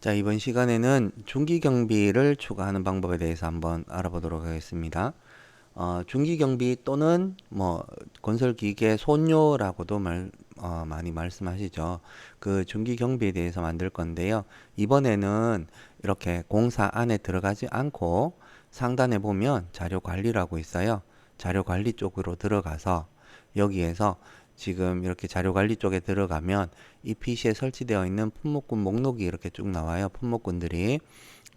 자, 이번 시간에는 중기 경비를 추가하는 방법에 대해서 한번 알아보도록 하겠습니다. 중기 경비 또는 뭐 건설 기계 손료라고도 많이 말씀하시죠. 그 중기 경비에 대해서 만들 건데요. 이번에는 이렇게 공사 안에 들어가지 않고 상단에 보면 자료 관리라고 있어요. 자료 관리 쪽으로 들어가서 여기에서 지금 이렇게 자료 관리 쪽에 들어가면 이 PC에 설치되어 있는 품목군 목록이 이렇게 쭉 나와요. 품목군들이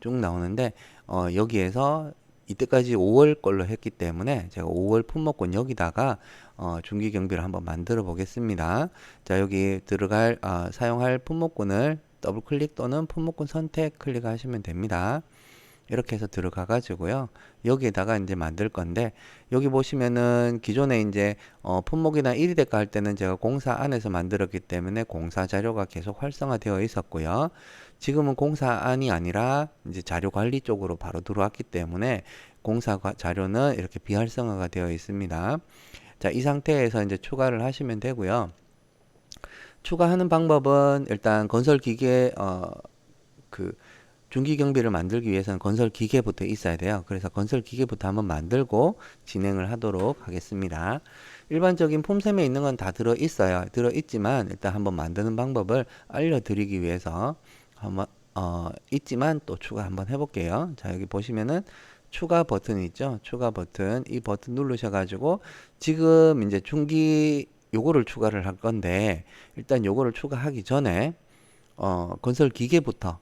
쭉 나오는데 여기에서 이때까지 5월 걸로 했기 때문에 제가 5월 품목군 여기다가 중기 경비를 한번 만들어 보겠습니다. 자, 여기 들어갈 사용할 품목군을 더블 클릭 또는 품목군 선택 클릭하시면 됩니다. 이렇게 해서 들어가 가지고요. 여기에다가 이제 만들 건데 여기 보시면은 기존에 이제 품목이나 1위 대가 할 때는 제가 공사 안에서 만들었기 때문에 공사 자료가 계속 활성화되어 있었고요. 지금은 공사 안이 아니라 이제 자료 관리 쪽으로 바로 들어왔기 때문에 공사 자료는 이렇게 비활성화가 되어 있습니다. 자, 이 상태에서 이제 추가를 하시면 되고요. 추가하는 방법은 일단 건설 기계 그 중기 경비를 만들기 위해서는 건설 기계부터 있어야 돼요. 그래서 건설 기계부터 한번 만들고 진행을 하도록 하겠습니다. 일반적인 폼셈에 있는 건 다 들어 있어요. 들어 있지만 일단 한번 만드는 방법을 알려드리기 위해서 한번 있지만 또 추가 한번 해볼게요. 자, 여기 보시면은 추가 버튼이 있죠. 추가 버튼, 이 버튼 누르셔가지고 지금 이제 중기 요거를 추가를 할 건데 일단 요거를 추가하기 전에 건설 기계부터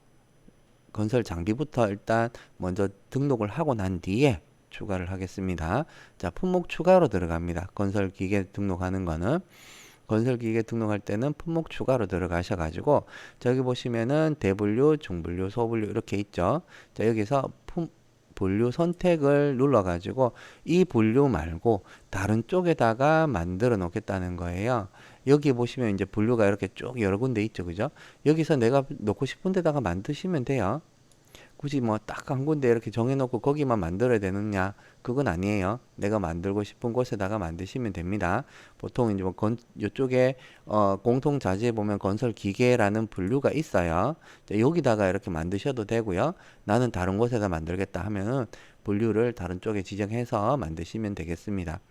건설 장비부터 일단 먼저 등록을 하고 난 뒤에 추가를 하겠습니다. 자, 품목 추가로 들어갑니다. 건설 기계 등록하는 거는 건설 기계 등록할 때는 품목 추가로 들어가셔 가지고 저기 보시면은 대분류, 중분류, 소분류 이렇게 있죠. 자, 여기서 분류 선택을 눌러 가지고 이 분류 말고 다른 쪽에다가 만들어 놓겠다는 거예요. 여기 보시면 이제 분류가 이렇게 쭉 여러 군데 있죠. 그죠? 여기서 내가 놓고 싶은 데다가 만드시면 돼요. 굳이 뭐 딱 한 군데 이렇게 정해놓고 거기만 만들어야 되느냐? 그건 아니에요. 내가 만들고 싶은 곳에다가 만드시면 됩니다. 보통 이제 뭐 이쪽에 공통 자재에 보면 건설 기계라는 분류가 있어요. 여기다가 이렇게 만드셔도 되고요. 나는 다른 곳에다 만들겠다 하면은 분류를 다른 쪽에 지정해서 만드시면 되겠습니다.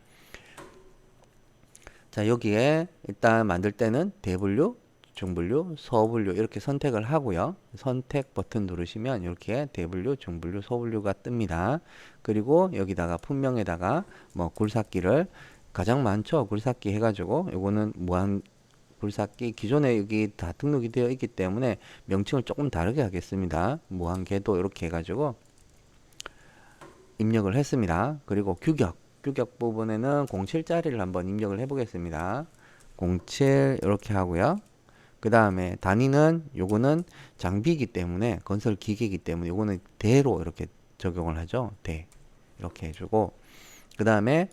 자, 여기에 일단 만들 때는 대분류, 중분류, 소분류 이렇게 선택을 하고요. 선택 버튼 누르시면 이렇게 대분류, 중분류, 소분류가 뜹니다. 그리고 여기다가 품명에다가 뭐 굴삭기를 가장 많죠. 굴삭기 해가지고 요거는 무한 굴삭기 기존에 여기 다 등록이 되어 있기 때문에 명칭을 조금 다르게 하겠습니다. 무한궤도 이렇게 해가지고 입력을 했습니다. 그리고 규격 부분에는 07짜리를 한번 입력을 해 보겠습니다. 07 이렇게 하고요. 그 다음에 단위는 요거는 장비이기 때문에 건설 기계이기 때문에 요거는 대로 이렇게 적용을 하죠. 대 이렇게 해주고 그 다음에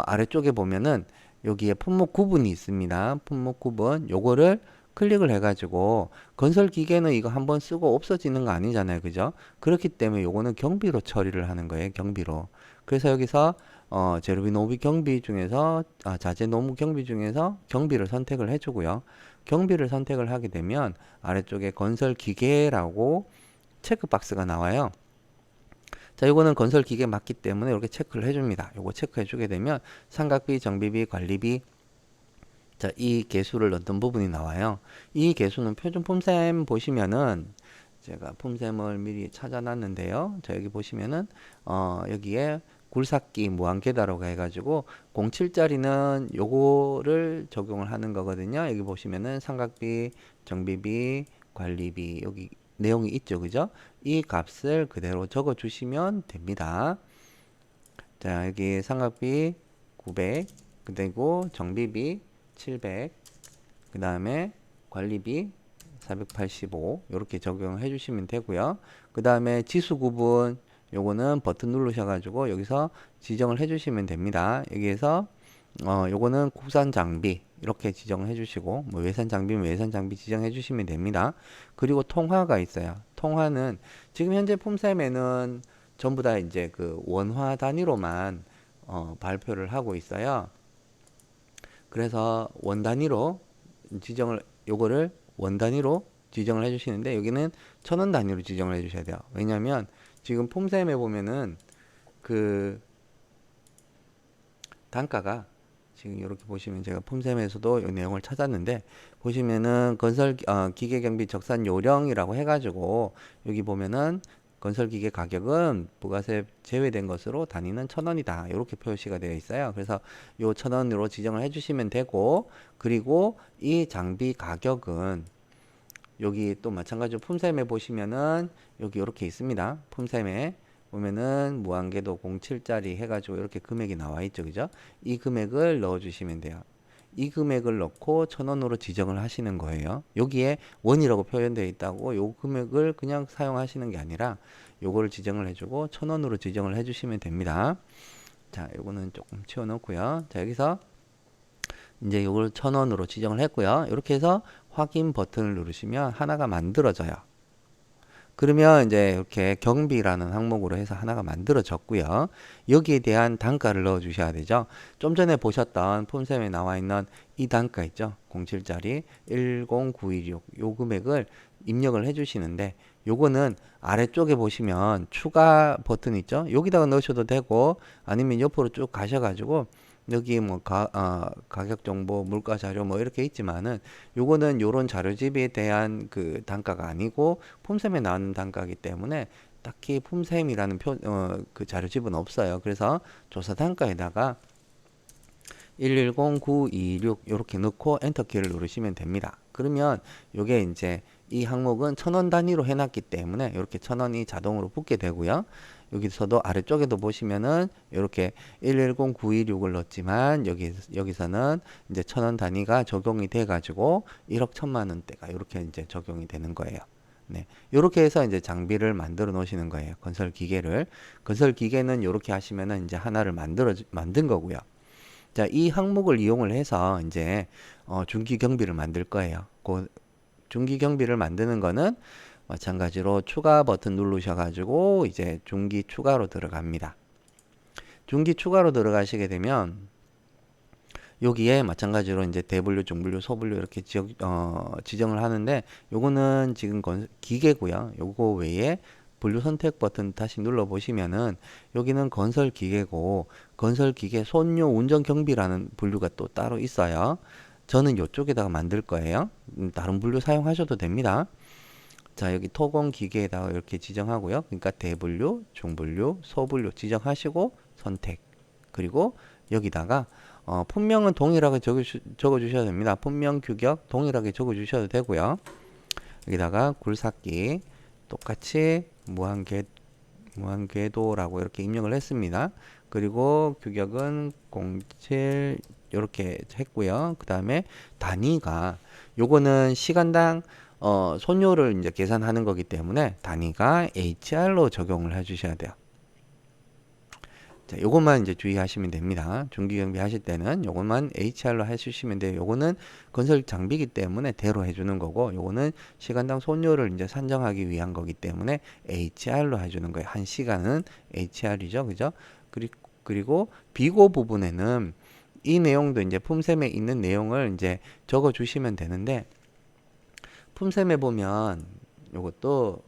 아래쪽에 보면은 여기에 품목 구분이 있습니다. 품목 구분 요거를 클릭을 해가지고 건설 기계는 이거 한번 쓰고 없어지는 거 아니잖아요. 그죠? 그렇기 때문에 요거는 경비로 처리를 하는 거예요. 경비로. 그래서 여기서 제로비 노비 경비 중에서 자재 노무 경비 중에서 경비를 선택을 해주고요. 경비를 선택을 하게 되면 아래쪽에 건설 기계라고 체크박스가 나와요. 자, 요거는 건설 기계 맞기 때문에 이렇게 체크를 해줍니다. 요거 체크해 주게 되면 삼각비, 정비비, 관리비, 자, 이 개수를 넣던 부분이 나와요. 이 개수는 표준 폼셈 보시면은 제가 폼셈을 미리 찾아놨는데요. 자, 여기 보시면은 여기에 굴삭기 무한계다라고 해가지고 07짜리는 요거를 적용을 하는 거거든요. 여기 보시면은 삼각비, 정비비, 관리비 여기 내용이 있죠. 그죠? 이 값을 그대로 적어 주시면 됩니다. 자, 여기 삼각비 900 그리고 정비비 700 그 다음에 관리비 485 이렇게 적용해 주시면 되고요. 그 다음에 지수 구분 요거는 버튼 누르셔가지고 여기서 지정을 해 주시면 됩니다. 여기에서 요거는 국산 장비 이렇게 지정해 주시고 뭐 외산 장비면 외산 장비 지정해 주시면 됩니다. 그리고 통화가 있어요. 통화는 지금 현재 폼셈에는 전부 다 이제 그 원화 단위로만 발표를 하고 있어요. 그래서 원 단위로 지정을 요거를 원 단위로 지정을 해주시는데 여기는 1,000원 단위로 지정을 해주셔야 돼요. 왜냐하면 지금 폼셈에 보면은 그 단가가 지금 이렇게 보시면 제가 폼셈에서도 이 내용을 찾았는데 보시면은 건설 기계 경비 적산 요령이라고 해가지고 여기 보면은 건설 기계 가격은 부가세 제외된 것으로 단위는 1,000원이다 이렇게 표시가 되어 있어요. 그래서 요 1,000원으로 지정을 해주시면 되고, 그리고 이 장비 가격은 여기 또 마찬가지로 폼셈에 보시면은 여기 이렇게 있습니다. 폼셈에 보면은 무한궤도 07짜리 해가지고 이렇게 금액이 나와 있죠. 그죠? 이 금액을 넣어 주시면 돼요. 이 금액을 넣고 1,000원으로 지정을 하시는 거예요. 여기에 원이라고 표현되어 있다고 요 금액을 그냥 사용하시는 게 아니라 요거를 지정을 해주고 1,000원으로 지정을 해주시면 됩니다. 자, 요거는 조금 치워놓고요. 자, 여기서 이제 요걸 1,000원으로 지정을 했고요. 이렇게 해서 확인 버튼을 누르시면 하나가 만들어져요. 그러면 이제 이렇게 경비라는 항목으로 해서 하나가 만들어졌고요. 여기에 대한 단가를 넣어 주셔야 되죠. 좀 전에 보셨던 폼셈에 나와 있는 이 단가 있죠. 07짜리 10916 요 금액을 입력을 해 주시는데 요거는 아래쪽에 보시면 추가 버튼 있죠. 여기다가 넣으셔도 되고 아니면 옆으로 쭉 가셔가지고 여기 뭐 가격 정보, 물가 자료 뭐 이렇게 있지만은 요거는 요런 자료집에 대한 그 단가가 아니고 폼셈에 나오는 단가이기 때문에 딱히 폼셈이라는 그 자료집은 없어요. 그래서 조사 단가에다가 110926 이렇게 넣고 엔터키를 누르시면 됩니다. 그러면 요게 이제 이 항목은 1,000원 단위로 해놨기 때문에 이렇게 1,000원이 자동으로 붙게 되고요. 여기서도 아래쪽에도 보시면은 이렇게 110926을 넣었지만 여기서는 이제 1,000원 단위가 적용이 돼 가지고 1억 1,000만 원대가 이렇게 이제 적용이 되는 거예요. 네. 요렇게 해서 이제 장비를 만들어 놓으시는 거예요. 건설 기계를. 건설 기계는 요렇게 하시면은 이제 하나를 만든 거고요. 자, 이 항목을 이용을 해서 이제 중기 경비를 만들 거예요. 그 중기 경비를 만드는 거는 마찬가지로 추가 버튼 누르셔가지고 이제 중기 추가로 들어갑니다. 중기 추가로 들어가시게 되면 여기에 마찬가지로 이제 대분류, 중분류, 소분류 이렇게 지정을 하는데 요거는 지금 기계고요. 요거 외에 분류 선택 버튼 다시 눌러 보시면은 여기는 건설 기계고 건설 기계 손료 운전 경비라는 분류가 또 따로 있어요. 저는 이쪽에다가 만들 거예요. 다른 분류 사용하셔도 됩니다. 자, 여기 토공 기계에다가 이렇게 지정하고요. 그러니까 대분류, 중분류, 소분류 지정하시고 선택. 그리고 여기다가 품명은 동일하게 적어 주셔도 됩니다. 품명 규격 동일하게 적어 주셔도 되고요. 여기다가 굴삭기 똑같이 무한궤도라고 이렇게 입력을 했습니다. 그리고 규격은 07 이렇게 했고요. 그 다음에 단위가 요거는 시간당 손료를 이제 계산하는 거기 때문에 단위가 HR로 적용을 해 주셔야 돼요. 자, 요것만 이제 주의하시면 됩니다. 중기 경비 하실 때는 요것만 HR로 해주시면 돼요. 요거는 건설 장비이기 때문에 대로 해주는 거고, 요거는 시간당 손료를 이제 산정하기 위한 거기 때문에 HR로 해주는 거예요. 한 시간은 HR이죠, 그죠? 그리고 비고 부분에는 이 내용도 이제 폼셈에 있는 내용을 이제 적어 주시면 되는데, 폼셈에 보면 요것도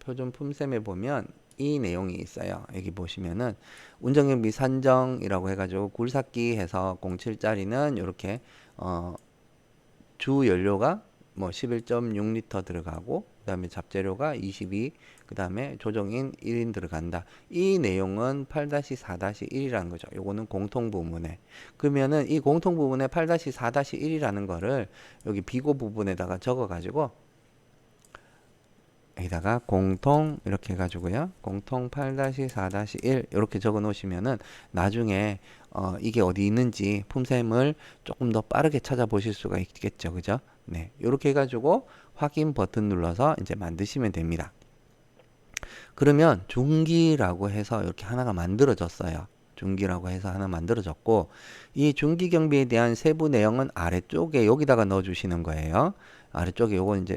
표준 폼셈에 보면 이 내용이 있어요. 여기 보시면은 운전경비 산정이라고 해가지고 굴삭기 해서 07짜리는 이렇게 주 연료가 뭐 11.6리터 들어가고 그 다음에 잡재료가 22, 그 다음에 조정인 1인 들어간다. 이 내용은 8-4-1이라는 거죠. 요거는 공통 부분에. 그러면은 이 공통 부분에 8-4-1이라는 거를 여기 비고 부분에다가 적어 가지고 여기다가 공통 이렇게 해가지고요. 공통 8-4-1 이렇게 적어 놓으시면은 나중에 이게 어디 있는지 폼셈을 조금 더 빠르게 찾아보실 수가 있겠죠. 그죠? 네. 이렇게 해가지고 확인 버튼 눌러서 이제 만드시면 됩니다. 그러면 중기라고 해서 이렇게 하나가 만들어졌어요. 중기라고 해서 하나 만들어졌고 이 중기 경비에 대한 세부 내용은 아래쪽에 여기다가 넣어 주시는 거예요. 아래쪽에 요거 이제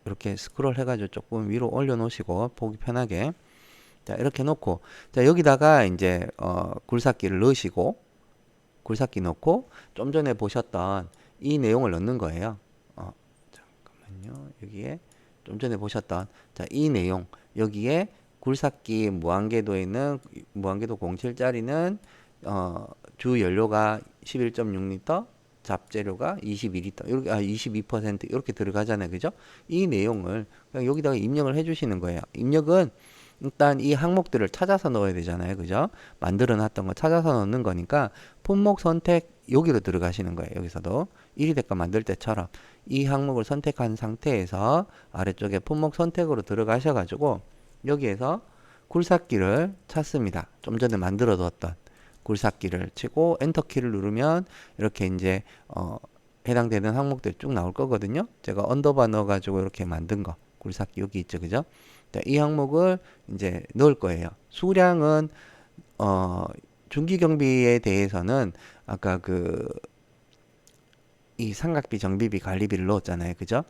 이렇게 스크롤 해가지고 조금 위로 올려 놓으시고 보기 편하게 자 이렇게 놓고 자 여기다가 이제 굴삭기를 넣으시고 굴삭기 넣고 좀 전에 보셨던 이 내용을 넣는 거예요. 잠깐만요. 잠시만요. 여기에 좀 전에 보셨던 자, 이 내용 여기에 굴삭기 무한궤도에 있는 무한궤도 07짜리는 주 연료가 11.6리터, 잡재료가 22리터, 이렇게 22% 이렇게 들어가잖아요. 그죠? 이 내용을 그냥 여기다가 입력을 해 주시는 거예요. 입력은 일단 이 항목들을 찾아서 넣어야 되잖아요. 그죠? 만들어 놨던 거 찾아서 넣는 거니까 품목 선택 여기로 들어가시는 거예요. 여기서도 1위 대가 만들 때처럼 이 항목을 선택한 상태에서 아래쪽에 품목 선택으로 들어가셔 가지고 여기에서 굴삭기를 찾습니다. 좀 전에 만들어 뒀던 굴삭기를 치고 엔터키를 누르면 이렇게 이제 해당되는 항목들 쭉 나올 거거든요. 제가 언더바 넣어 가지고 이렇게 만든 거 굴삭기 여기 있죠. 그죠? 이 항목을 이제 넣을 거예요. 수량은 중기 경비에 대해서는 아까 그 이 삼각비 정비비 관리비를 넣었잖아요. 그죠?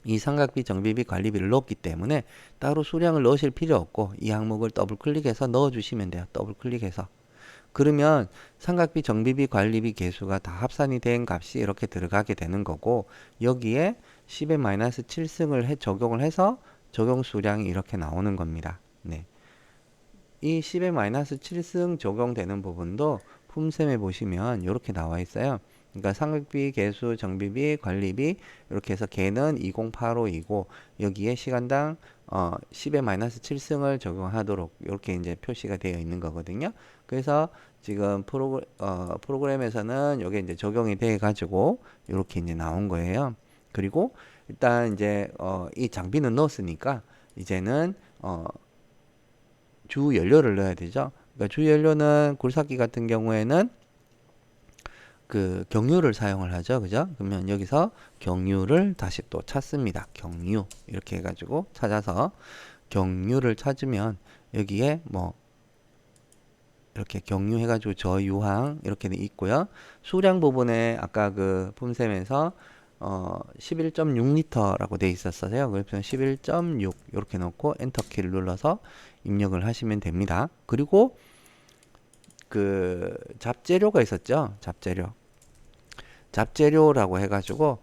이 삼각비 정비비 관리비를 넣었기 때문에 따로 수량을 넣으실 필요 없고 이 항목을 더블 클릭해서 넣어 주시면 돼요. 더블 클릭해서. 그러면 삼각비 정비비 관리비 계수가 다 합산이 된 값이 이렇게 들어가게 되는 거고 여기에 10의 마이너스 7승을 적용을 해서 적용 수량이 이렇게 나오는 겁니다. 네. 이 10의 마이너스 7승 적용되는 부분도 품셈에 보시면 이렇게 나와 있어요. 그러니까 상급비, 개수, 정비비, 관리비 이렇게 해서 개는 2085이고 여기에 시간당 10의 마이너스 7승을 적용하도록 이렇게 이제 표시가 되어 있는 거거든요. 그래서 지금 프로그램에서는 이게 이제 적용이 돼 가지고 이렇게 이제 나온 거예요. 그리고 일단 이제 이 장비는 넣었으니까 이제는 주 연료를 넣어야 되죠. 그러니까 주 연료는 굴삭기 같은 경우에는 그 경유를 사용을 하죠. 그죠? 그러면 여기서 경유를 다시 또 찾습니다. 경유. 이렇게 해가지고 찾아서 경유를 찾으면 여기에 뭐 이렇게 경유해가지고 저유항 이렇게 있고요. 수량 부분에 아까 그 품셈에서 11.6리터라고 돼 있었어요. 그래서 11.6 이렇게 넣고 엔터키를 눌러서 입력을 하시면 됩니다. 그리고 그 잡재료가 있었죠. 잡재료라고 해가지고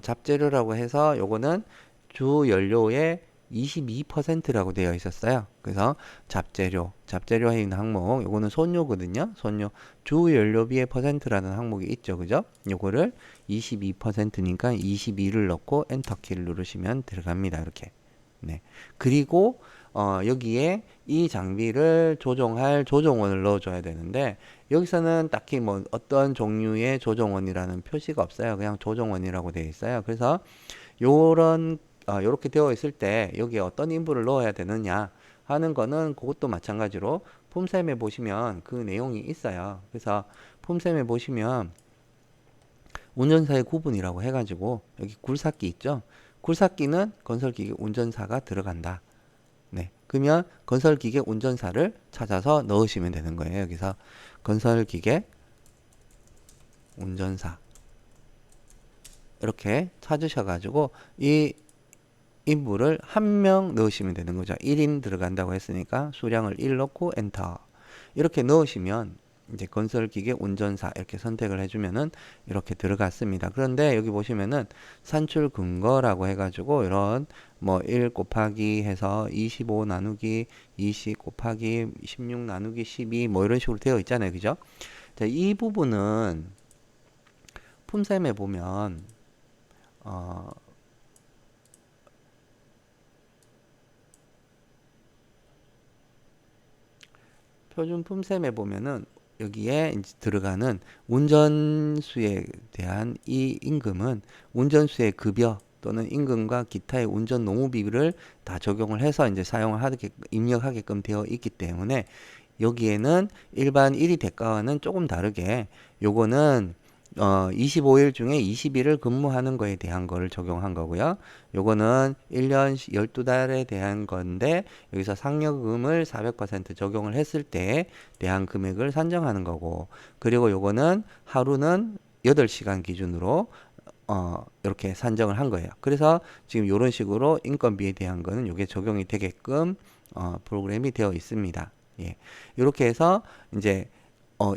잡재료라고 해서 요거는 주 연료의 22%라고 되어 있었어요. 그래서 잡재료에 있는 항목, 요거는 손료거든요. 손료, 주 연료비의 퍼센트라는 항목이 있죠. 그죠? 요거를 22%니까 22를 넣고 엔터키를 누르시면 들어갑니다. 이렇게. 네. 그리고 여기에 이 장비를 조종할 조종원을 넣어줘야 되는데 여기서는 딱히 뭐 어떤 종류의 조종원이라는 표시가 없어요. 그냥 조종원이라고 되어 있어요. 그래서 요런 요렇게 되어 있을 때 여기에 어떤 인부를 넣어야 되느냐 하는 거는 그것도 마찬가지로 폼셈에 보시면 그 내용이 있어요. 그래서 폼셈에 보시면 운전사의 구분이라고 해가지고 여기 굴삭기 있죠. 굴삭기는 건설기계 운전사가 들어간다. 네. 그러면 건설기계 운전사를 찾아서 넣으시면 되는 거예요. 여기서 건설기계 운전사 이렇게 찾으셔가지고 이 인부를 한 명 넣으시면 되는 거죠. 1인 들어간다고 했으니까 수량을 1 넣고 엔터 이렇게 넣으시면 이제 건설기계 운전사 이렇게 선택을 해주면은 이렇게 들어갔습니다. 그런데 여기 보시면은 산출 근거라고 해가지고 이런 뭐 1 곱하기 해서 25 나누기 20 곱하기 16 나누기 12 뭐 이런 식으로 되어 있잖아요. 그죠? 자, 이 부분은 품셈에 보면 표준 품셈에 보면은 여기에 이제 들어가는 운전수에 대한 이 임금은 운전수의 급여 또는 임금과 기타의 운전 노무비를 다 적용을 해서 이제 사용을 하게 입력하게끔 되어 있기 때문에 여기에는 일반 1위 대가와는 조금 다르게 요거는 25일 중에 20일을 근무하는 거에 대한 거를 적용한 거고요. 요거는 1년 12달에 대한 건데 여기서 상여금을 400% 적용을 했을 때 대한 금액을 산정하는 거고 그리고 요거는 하루는 8시간 기준으로 이렇게 산정을 한 거예요. 그래서 지금 이런 식으로 인건비에 대한 거는 요게 적용이 되게끔 프로그램이 되어 있습니다. 예. 이렇게 해서 이제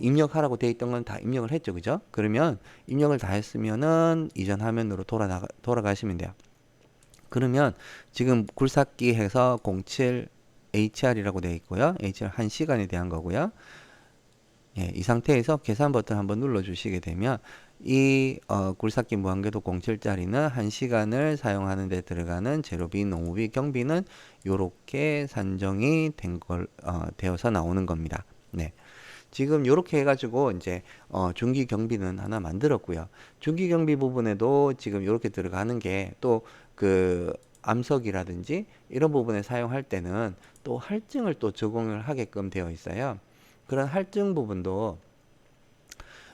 입력하라고 돼 있던 건 다 입력을 했죠. 그죠? 그러면 입력을 다 했으면은 이전 화면으로 돌아가시면 돼요. 그러면 지금 굴삭기 해서 07 HR이라고 되어 있고요. HR 1시간에 대한 거고요. 예, 이 상태에서 계산 버튼 한번 눌러 주시게 되면 이 굴삭기 무한궤도 07짜리는 1시간을 사용하는 데 들어가는 재료비, 농후비, 경비는 요렇게 산정이 되어서 나오는 겁니다. 네. 지금 요렇게 해가지고 이제 중기 경비는 하나 만들었고요. 중기 경비 부분에도 지금 요렇게 들어가는 게 또 그 암석이라든지 이런 부분에 사용할 때는 또 할증을 또 적용을 하게끔 되어 있어요. 그런 할증 부분도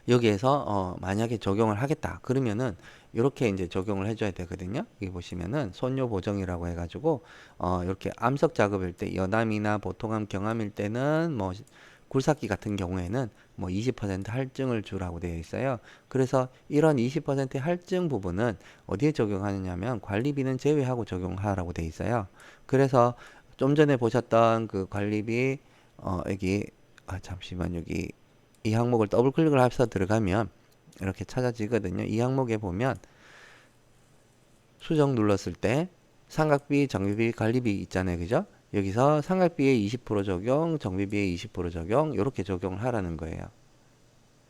여기에서 만약에 적용을 하겠다 그러면은 이렇게 이제 적용을 해줘야 되거든요. 여기 보시면은 손료 보정이라고 해가지고 이렇게 암석 작업일 때 연암이나 보통암, 경암일 때는 뭐 굴삭기 같은 경우에는 뭐 20% 할증을 주라고 되어 있어요. 그래서 이런 20% 할증 부분은 어디에 적용하느냐면 관리비는 제외하고 적용하라고 되어 있어요. 그래서 좀 전에 보셨던 그 관리비 여기 잠시만 여기 이 항목을 더블 클릭을 해서 들어가면 이렇게 찾아지거든요. 이 항목에 보면 수정 눌렀을 때 삼각비, 정비비, 관리비 있잖아요. 그죠? 여기서 삼각비에 20% 적용, 정비비에 20% 적용 이렇게 적용을 하라는 거예요.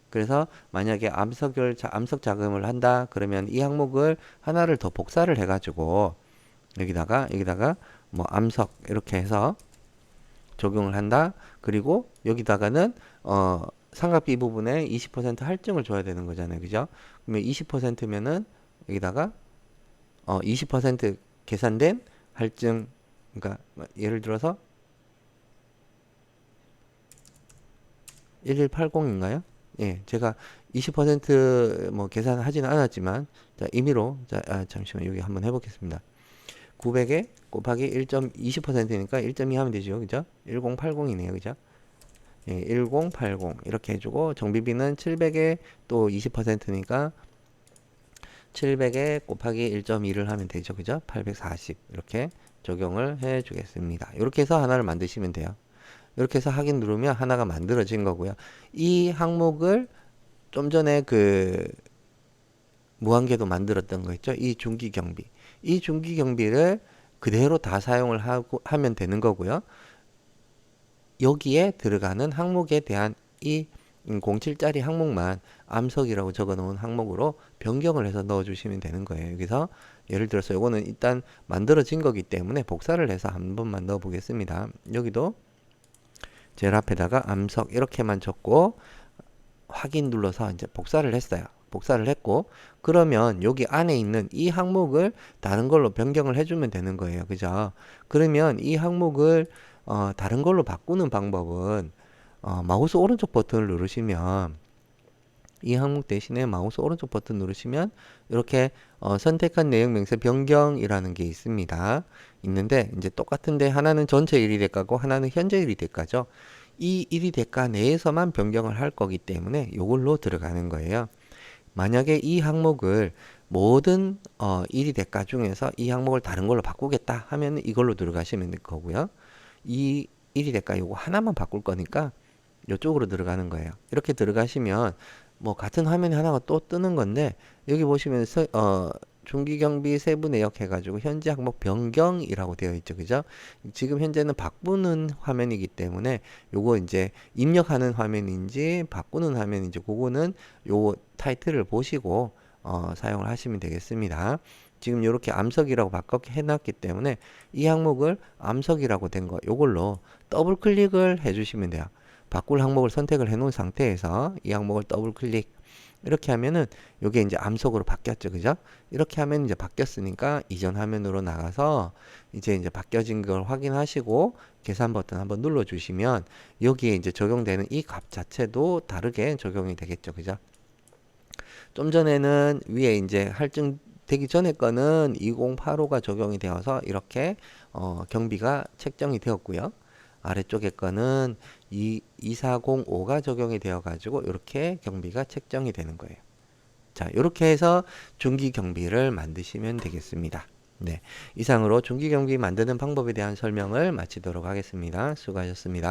그래서 만약에 암석 자금을 한다 그러면 이 항목을 하나를 더 복사를 해가지고 여기다가 뭐 암석 이렇게 해서 적용을 한다. 그리고 여기다가는 삼각비 부분에 20% 할증을 줘야 되는 거잖아요. 그죠? 그러면 20%면은 여기다가 20% 계산된 할증, 그러니까 예를 들어서 1180인가요? 예, 제가 20%뭐 계산하지는 않았지만 자, 임의로 잠시만 여기 한번 해보겠습니다. 900에 곱하기 1.20%니까 1.2 하면 되죠. 그죠? 1080이네요. 그죠? 예, 1080 이렇게 해주고 정비비는 700에 또 20%니까 700에 곱하기 1.2를 하면 되죠. 그죠? 840 이렇게 적용을 해 주겠습니다. 이렇게 해서 하나를 만드시면 돼요. 이렇게 해서 확인 누르면 하나가 만들어진 거고요. 이 항목을 좀 전에 그 무한궤도 만들었던 거 있죠? 이 중기 경비. 이 중기 경비를 그대로 다 사용을 하면 되는 거고요. 여기에 들어가는 항목에 대한 이 07짜리 항목만 암석이라고 적어 놓은 항목으로 변경을 해서 넣어 주시면 되는 거예요. 여기서 예를 들어서 이거는 일단 만들어진 거기 때문에 복사를 해서 한 번만 넣어 보겠습니다. 여기도 제일 앞에다가 암석 이렇게만 적고 확인 눌러서 이제 복사를 했어요. 복사를 했고 그러면 여기 안에 있는 이 항목을 다른 걸로 변경을 해주면 되는 거예요. 그죠? 그러면 이 항목을 다른 걸로 바꾸는 방법은 마우스 오른쪽 버튼을 누르시면 이 항목 대신에 마우스 오른쪽 버튼 누르시면 이렇게 선택한 내용 명세 변경이라는 게 있습니다. 있는데 이제 똑같은데 하나는 전체 1위 대가고 하나는 현재 1위 대가죠. 이 1위 대가 내에서만 변경을 할 거기 때문에 이걸로 들어가는 거예요. 만약에 이 항목을 모든 1위 대가 중에서 이 항목을 다른 걸로 바꾸겠다 하면 이걸로 들어가시면 될 거고요. 이 1위 대가 요거 하나만 바꿀 거니까 이쪽으로 들어가는 거예요. 이렇게 들어가시면 뭐 같은 화면에 하나가 또 뜨는 건데 여기 보시면 중기경비 세부 내역 해가지고 현재 항목 변경이라고 되어 있죠. 그죠? 지금 현재는 바꾸는 화면이기 때문에 요거 이제 입력하는 화면인지 바꾸는 화면인지 그거는 요 타이틀을 보시고 사용을 하시면 되겠습니다. 지금 이렇게 암석이라고 바꿔 해놨기 때문에 이 항목을 암석이라고 된 거 요걸로 더블 클릭을 해주시면 돼요. 바꿀 항목을 선택을 해 놓은 상태에서 이 항목을 더블 클릭 이렇게 하면은 요게 이제 암석으로 바뀌었죠. 그죠? 이렇게 하면 이제 바뀌었으니까 이전 화면으로 나가서 이제 바뀌어진 걸 확인하시고 계산 버튼 한번 눌러 주시면 여기에 이제 적용되는 이 값 자체도 다르게 적용이 되겠죠. 그죠? 좀 전에는 위에 이제 할증 되기 전에 거는 2085가 적용이 되어서 이렇게 경비가 책정이 되었고요. 아래쪽에 거는 2405가 적용이 되어 가지고 이렇게 경비가 책정이 되는 거예요. 자, 이렇게 해서 중기 경비를 만드시면 되겠습니다. 네, 이상으로 중기 경비 만드는 방법에 대한 설명을 마치도록 하겠습니다. 수고하셨습니다.